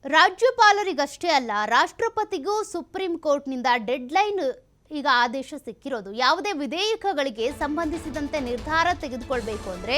ರಾಜ್ಯಪಾಲರಿಗಷ್ಟೇ ಅಲ್ಲ, ರಾಷ್ಟ್ರಪತಿಗೂ supreme ಕೋರ್ಟ್ನಿಂದ deadline ಈಗ ಆದೇಶ ಸಿಕ್ಕಿರೋದು. ಯಾವುದೇ ವಿಧೇಯಕಗಳಿಗೆ ಸಂಬಂಧಿಸಿದಂತೆ ನಿರ್ಧಾರ ತೆಗೆದುಕೊಳ್ಬೇಕು ಅಂದ್ರೆ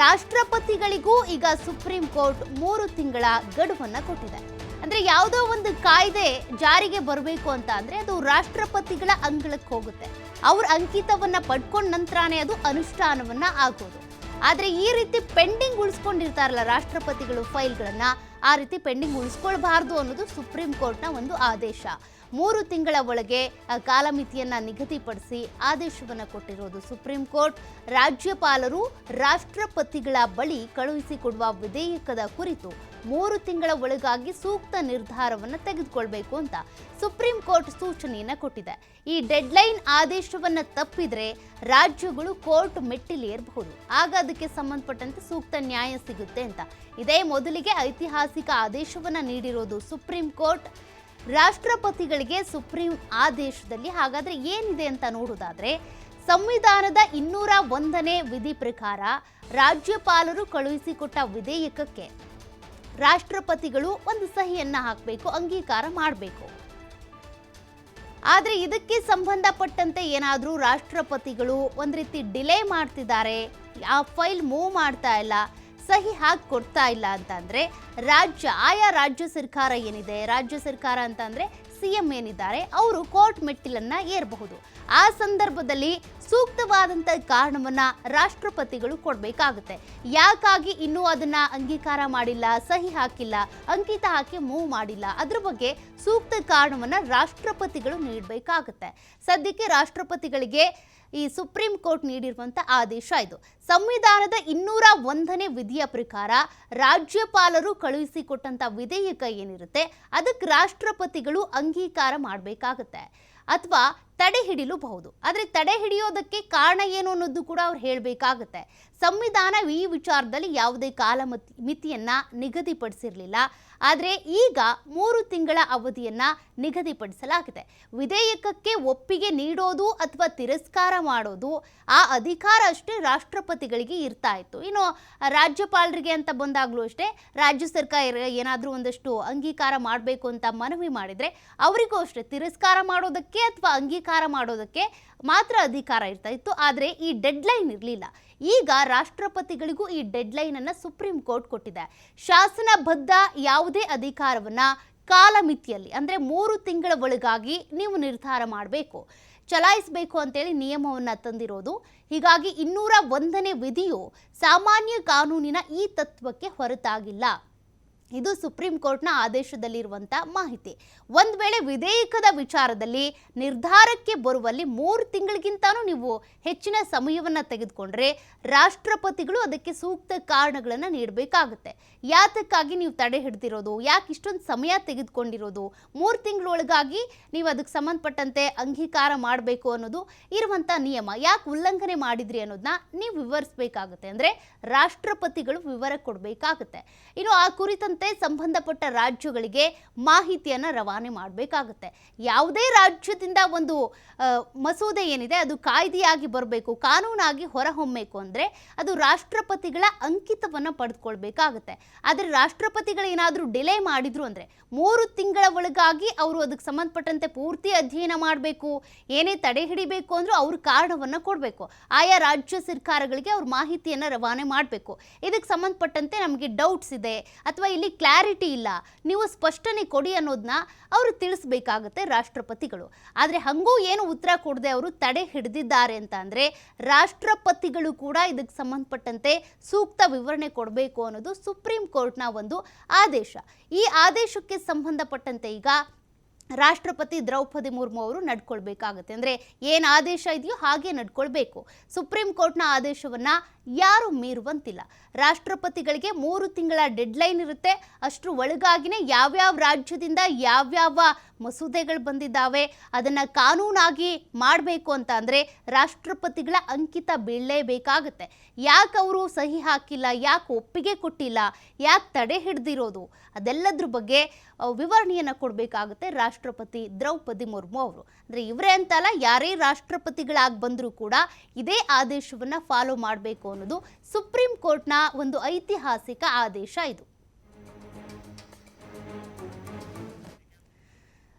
ರಾಷ್ಟ್ರಪತಿಗಳಿಗೂ ಈಗ ಸುಪ್ರೀಂ ಕೋರ್ಟ್ 3 ತಿಂಗಳ ಗಡುವನ್ನ ಕೊಟ್ಟಿದೆ. ಅಂದ್ರೆ ಯಾವುದೋ ಒಂದು ಕಾಯ್ದೆ ಜಾರಿಗೆ ಬರಬೇಕು ಅಂತ ಅಂದ್ರೆ ಅದು ರಾಷ್ಟ್ರಪತಿಗಳ ಅಂಗಳಕ್ಕೆ ಹೋಗುತ್ತೆ. ಅವ್ರ ಅಂಕಿತವನ್ನ ಪಡ್ಕೊಂಡ ನಂತರನೇ ಅದು ಅನುಷ್ಠಾನವನ್ನ ಆಗೋದು. ಆದ್ರೆ ಈ ರೀತಿ ಪೆಂಡಿಂಗ್ ಉಳಿಸ್ಕೊಂಡಿರ್ತಾರಲ್ಲ ರಾಷ್ಟ್ರಪತಿಗಳು ಫೈಲ್ಗಳನ್ನ, ಆ ರೀತಿ ಪೆಂಡಿಂಗ್ ಉಳಿಸ್ಕೊಳ್ಬಾರ್ದು ಅನ್ನೋದು ಸುಪ್ರೀಂ ಕೋರ್ಟ್ನ ಒಂದು ಆದೇಶ. 3 ತಿಂಗಳ ಒಳಗೆ ಕಾಲಮಿತಿಯನ್ನ ನಿಗದಿಪಡಿಸಿ ಆದೇಶವನ್ನು ಕೊಟ್ಟಿರೋದು ಸುಪ್ರೀಂ ಕೋರ್ಟ್. ರಾಜ್ಯಪಾಲರು ರಾಷ್ಟ್ರಪತಿಗಳ ಬಳಿ ಕಳುಹಿಸಿಕೊಡುವ ವಿಧೇಯಕದ ಕುರಿತು 3 ತಿಂಗಳ ಒಳಗಾಗಿ ಸೂಕ್ತ ನಿರ್ಧಾರವನ್ನು ತೆಗೆದುಕೊಳ್ಬೇಕು ಅಂತ ಸುಪ್ರೀಂ ಕೋರ್ಟ್ ಸೂಚನೆಯನ್ನ ಕೊಟ್ಟಿದೆ. ಈ ಡೆಡ್ಲೈನ್ ಆದೇಶವನ್ನ ತಪ್ಪಿದ್ರೆ ರಾಜ್ಯಗಳು ಕೋರ್ಟ್ ಮೆಟ್ಟಿಲೇರಬಹುದು. ಆಗ ಅದಕ್ಕೆ ಸಂಬಂಧಪಟ್ಟಂತೆ ಸೂಕ್ತ ನ್ಯಾಯ ಸಿಗುತ್ತೆ ಅಂತ ಇದೇ ಮೊದಲಿಗೆ ಐತಿಹಾಸಿಕ ಆದೇಶವನ್ನ ನೀಡಿರೋದು ಸುಪ್ರೀಂ ಕೋರ್ಟ್. ರಾಷ್ಟ್ರಪತಿಗಳಿಗೆ ಸುಪ್ರೀಂ ಆದೇಶದಲ್ಲಿ ಹಾಗಾದ್ರೆ ಏನಿದೆ ಅಂತ ನೋಡೋದಾದ್ರೆ, ಸಂವಿಧಾನದ 201ನೇ ವಿಧಿ ಪ್ರಕಾರ ರಾಜ್ಯಪಾಲರು ಕಳುಹಿಸಿಕೊಟ್ಟ ವಿಧೇಯಕಕ್ಕೆ ರಾಷ್ಟ್ರಪತಿಗಳು ಒಂದು ಸಹಿಯನ್ನ ಹಾಕಬೇಕು, ಅಂಗೀಕಾರ ಮಾಡಬೇಕು. ಆದ್ರೆ ಇದಕ್ಕೆ ಸಂಬಂಧಪಟ್ಟಂತೆ ಏನಾದರೂ ರಾಷ್ಟ್ರಪತಿಗಳು ಒಂದ್ ರೀತಿ ಡಿಲೇ ಮಾಡ್ತಿದ್ದಾರೆ, ಆ ಫೈಲ್ ಮೂವ್ ಮಾಡ್ತಾ ಇಲ್ಲ, ಸಹಿ ಹಾಕಿ ಕೊಡ್ತಾ ಇಲ್ಲ ಅಂತಂದ್ರೆ ಆಯಾ ರಾಜ್ಯ ಸರ್ಕಾರ ಏನಿದೆ, ರಾಜ್ಯ ಸರ್ಕಾರ ಅಂತಂದ್ರೆ ಸಿಎಂ ಏನಿದ್ದಾರೆ, ಅವರು ಕೋರ್ಟ್ ಮೆಟ್ಟಿಲನ್ನ ಏರಬಹುದು. ಆ ಸಂದರ್ಭದಲ್ಲಿ ಸೂಕ್ತವಾದಂತ ಕಾರಣವನ್ನ ರಾಷ್ಟ್ರಪತಿಗಳು ಕೊಡಬೇಕಾಗುತ್ತೆ. ಯಾಕಾಗಿ ಇನ್ನೂ ಅದನ್ನ ಅಂಗೀಕಾರ ಮಾಡಿಲ್ಲ, ಸಹಿ ಹಾಕಿಲ್ಲ, ಅಂಕಿತ ಹಾಕಿ ಮೂವ್ ಮಾಡಿಲ್ಲ, ಅದ್ರ ಬಗ್ಗೆ ಸೂಕ್ತ ಕಾರಣವನ್ನ ರಾಷ್ಟ್ರಪತಿಗಳು ನೀಡಬೇಕಾಗುತ್ತೆ. ಸದ್ಯಕ್ಕೆ ರಾಷ್ಟ್ರಪತಿಗಳಿಗೆ ಈ ಸುಪ್ರೀಂ ಕೋರ್ಟ್ ನೀಡಿರುವಂತ ಆದೇಶ ಇದು. ಸಂವಿಧಾನದ 201ನೇ ವಿಧಿಯ ಪ್ರಕಾರ ರಾಜ್ಯಪಾಲರು ಕಳುಹಿಸಿಕೊಟ್ಟಂತ ವಿಧೇಯಕ ಏನಿರುತ್ತೆ ಅದಕ್ಕೆ ರಾಷ್ಟ್ರಪತಿಗಳು ಅಂಗೀಕಾರ ಮಾಡಬೇಕಾಗುತ್ತೆ ಅಥವಾ ತಡೆ ಹಿಡಿಲೂಬಹುದು. ಆದರೆ ತಡೆ ಹಿಡಿಯೋದಕ್ಕೆ ಕಾರಣ ಏನು ಅನ್ನೋದು ಕೂಡ ಅವ್ರು ಹೇಳಬೇಕಾಗುತ್ತೆ. ಸಂವಿಧಾನ ಈ ವಿಚಾರದಲ್ಲಿ ಯಾವುದೇ ಮಿತಿಯನ್ನ ನಿಗದಿಪಡಿಸಿರಲಿಲ್ಲ. ಆದರೆ ಈಗ 3 ತಿಂಗಳ ಅವಧಿಯನ್ನ ನಿಗದಿಪಡಿಸಲಾಗಿದೆ. ವಿಧೇಯಕಕ್ಕೆ ಒಪ್ಪಿಗೆ ನೀಡೋದು ಅಥವಾ ತಿರಸ್ಕಾರ ಮಾಡೋದು ಆ ಅಧಿಕಾರ ಅಷ್ಟೇ ರಾಷ್ಟ್ರಪತಿಗಳಿಗೆ ಇರ್ತಾ ಇತ್ತು. ಇನ್ನು ರಾಜ್ಯಪಾಲರಿಗೆ ಅಂತ ಬಂದಾಗಲೂ ಅಷ್ಟೇ, ರಾಜ್ಯ ಸರ್ಕಾರ ಏನಾದರೂ ಒಂದಷ್ಟು ಅಂಗೀಕಾರ ಮಾಡಬೇಕು ಅಂತ ಮನವಿ ಮಾಡಿದ್ರೆ ಅವರಿಗೂ ಅಷ್ಟೇ ತಿರಸ್ಕಾರ ಮಾಡೋದಕ್ಕೆ ಅಥವಾ ಅಂಗೀಕಾರ ಮಾಡೋದಕ್ಕೆ ಮಾತ್ರ ಅಧಿಕಾರ ಇರ್ತಾ ಇತ್ತು. ಆದರೆ ಈ ಡೆಡ್ಲೈನ್ ಇರಲಿಲ್ಲ. ಈಗ ರಾಷ್ಟ್ರಪತಿಗಳಿಗೂ ಈ ಡೆಡ್ಲೈನ್ ಅನ್ನ ಸುಪ್ರೀಂ ಕೋರ್ಟ್ ಕೊಟ್ಟಿದೆ. ಶಾಸನಬದ್ಧ ಯಾವುದೇ ಅಧಿಕಾರವನ್ನ ಕಾಲಮಿತಿಯಲ್ಲಿ ಅಂದ್ರೆ 3 ತಿಂಗಳ ಒಳಗಾಗಿ ನೀವು ನಿರ್ಧಾರ ಮಾಡಬೇಕು, ಚಲಾಯಿಸಬೇಕು ಅಂತೇಳಿ ನಿಯಮವನ್ನ ತಂದಿರೋದು. ಹೀಗಾಗಿ 201ನೇ ವಿಧಿಯು ಸಾಮಾನ್ಯ ಕಾನೂನಿನ ಈ ತತ್ವಕ್ಕೆ ಹೊರತಾಗಿಲ್ಲ. ಇದು ಸುಪ್ರೀಂ ಕೋರ್ಟ್ನ ಆದೇಶದಲ್ಲಿರುವಂಥ ಮಾಹಿತಿ. ಒಂದು ವೇಳೆ ವಿಧೇಯಕದ ವಿಚಾರದಲ್ಲಿ ನಿರ್ಧಾರಕ್ಕೆ ಬರುವಲ್ಲಿ 3 ತಿಂಗಳಿಗಿಂತನೂ ನೀವು ಹೆಚ್ಚಿನ ಸಮಯವನ್ನು ತೆಗೆದುಕೊಂಡ್ರೆ ರಾಷ್ಟ್ರಪತಿಗಳು ಅದಕ್ಕೆ ಸೂಕ್ತ ಕಾರಣಗಳನ್ನು ನೀಡಬೇಕಾಗುತ್ತೆ. ಯಾತಕ್ಕಾಗಿ ನೀವು ತಡೆ ಹಿಡಿದಿರೋದು, ಯಾಕೆ ಇಷ್ಟೊಂದು ಸಮಯ ತೆಗೆದುಕೊಂಡಿರೋದು, 3 ತಿಂಗಳೊಳಗಾಗಿ ನೀವು ಅದಕ್ಕೆ ಸಂಬಂಧಪಟ್ಟಂತೆ ಅಂಗೀಕಾರ ಮಾಡಬೇಕು ಅನ್ನೋದು ಇರುವಂಥ ನಿಯಮ. ಯಾಕೆ ಉಲ್ಲಂಘನೆ ಮಾಡಿದ್ರಿ ಅನ್ನೋದನ್ನ ನೀವು ವಿವರಿಸಬೇಕಾಗುತ್ತೆ. ಅಂದರೆ ರಾಷ್ಟ್ರಪತಿಗಳು ವಿವರ ಕೊಡಬೇಕಾಗುತ್ತೆ. ಇನ್ನು ಆ ಕುರಿತಂತೆ ಸಂಬಂಧಪಟ್ಟ ರಾಜ್ಯಗಳಿಗೆ ಮಾಹಿತಿಯನ್ನು ರವಾನೆ ಮಾಡಬೇಕಾಗುತ್ತೆ. ಯಾವುದೇ ರಾಜ್ಯದಿಂದ ಒಂದು ಮಸೂದೆ ಏನಿದೆ ಅದು ಕಾಯ್ದೆಯಾಗಿ ಬರಬೇಕು, ಕಾನೂನಾಗಿ ಹೊರಹೊಮ್ಮಬೇಕು ಅಂದರೆ ಅದು ರಾಷ್ಟ್ರಪತಿಗಳ ಅಂಕಿತವನ್ನು ಪಡೆದುಕೊಳ್ಬೇಕಾಗುತ್ತೆ. ಆದರೆ ರಾಷ್ಟ್ರಪತಿಗಳೇನಾದರೂ ಡಿಲೇ ಮಾಡಿದ್ರು ಅಂದರೆ 3 ತಿಂಗಳ ಒಳಗಾಗಿ ಅವರು ಅದಕ್ಕೆ ಸಂಬಂಧಪಟ್ಟಂತೆ ಪೂರ್ತಿ ಅಧ್ಯಯನ ಮಾಡಬೇಕು. ಏನೇ ತಡೆ ಹಿಡಿಬೇಕು ಅಂದರೂ ಅವ್ರ ಕಾರಣವನ್ನು ಕೊಡಬೇಕು. ಆಯಾ ರಾಜ್ಯ ಸರ್ಕಾರಗಳಿಗೆ ಅವ್ರ ಮಾಹಿತಿಯನ್ನು ರವಾನೆ ಮಾಡಬೇಕು. ಇದಕ್ಕೆ ಸಂಬಂಧಪಟ್ಟಂತೆ ನಮಗೆ ಡೌಟ್ಸ್ ಇದೆ ಅಥವಾ ಇಲ್ಲಿ ಕ್ಲಾರಿಟಿ ಇಲ್ಲ, ನೀವು ಸ್ಪಷ್ಟನೆ ಕೊಡಿ ಅನ್ನೋದನ್ನ ಅವರು ತಿಳಿಸ್ಬೇಕಾಗುತ್ತೆ ರಾಷ್ಟ್ರಪತಿಗಳು. ಆದರೆ ಹಂಗೂ ಏನು ಉತ್ತರ ಕೊಡದೆ ಅವರು ತಡೆ ಹಿಡಿದಿದ್ದಾರೆ ಅಂತ ಅಂದರೆ ರಾಷ್ಟ್ರಪತಿಗಳು ಕೂಡ ಇದಕ್ಕೆ ಸಂಬಂಧಪಟ್ಟಂತೆ ಸೂಕ್ತ ವಿವರಣೆ ಕೊಡಬೇಕು ಅನ್ನೋದು ಸುಪ್ರೀಂ ಕೋರ್ಟ್ನ ಒಂದು ಆದೇಶ. ಈ ಆದೇಶಕ್ಕೆ ಸಂಬಂಧಪಟ್ಟಂತೆ ಈಗ ರಾಷ್ಟ್ರಪತಿ ದ್ರೌಪದಿ ಮುರ್ಮು ಅವರು ನಡ್ಕೊಳ್ಬೇಕಾಗುತ್ತೆ. ಅಂದರೆ ಏನು ಆದೇಶ ಇದೆಯೋ ಹಾಗೆ ನಡ್ಕೊಳ್ಬೇಕು. ಸುಪ್ರೀಂ ಕೋರ್ಟ್ನ ಆದೇಶವನ್ನು ಯಾರು ಮೀರುವಂತಿಲ್ಲ. ರಾಷ್ಟ್ರಪತಿಗಳಿಗೆ 3 ತಿಂಗಳ ಡೆಡ್ಲೈನ್ ಇರುತ್ತೆ. ಅಷ್ಟರ ಒಳಗಾಗಿನೇ ಯಾವ್ಯಾವ ರಾಜ್ಯದಿಂದ ಯಾವ್ಯಾವ ಮಸೂದೆಗಳು ಬಂದಿದ್ದಾವೆ ಅದನ್ನು ಕಾನೂನಾಗಿ ಮಾಡಬೇಕು ಅಂತ ಅಂದರೆ ರಾಷ್ಟ್ರಪತಿಗಳ ಅಂಕಿತ ಬೀಳಲೇಬೇಕಾಗುತ್ತೆ. ಯಾಕೆ ಅವರು ಸಹಿ ಹಾಕಿಲ್ಲ, ಯಾಕೆ ಒಪ್ಪಿಗೆ ಕೊಟ್ಟಿಲ್ಲ, ಯಾಕೆ ತಡೆ ಹಿಡಿದಿರೋದು ಅದೆಲ್ಲದ್ರ ಬಗ್ಗೆ ವಿವರಣೆಯನ್ನು ಕೊಡಬೇಕಾಗುತ್ತೆ ರಾಷ್ಟ್ರಪತಿ ದ್ರೌಪದಿ ಮುರ್ಮು ಅವರು. ಅಂದರೆ ಇವರೇ ಅಂತಲ್ಲ, ಯಾರೇ ರಾಷ್ಟ್ರಪತಿಗಳಾಗಿ ಬಂದರೂ ಕೂಡ ಇದೇ ಆದೇಶವನ್ನು ಫಾಲೋ ಮಾಡಬೇಕು ಅನ್ನೋದು ಸುಪ್ರೀಂ ಕೋರ್ಟ್ನ ಒಂದು ಐತಿಹಾಸಿಕ ಆದೇಶ ಇದು.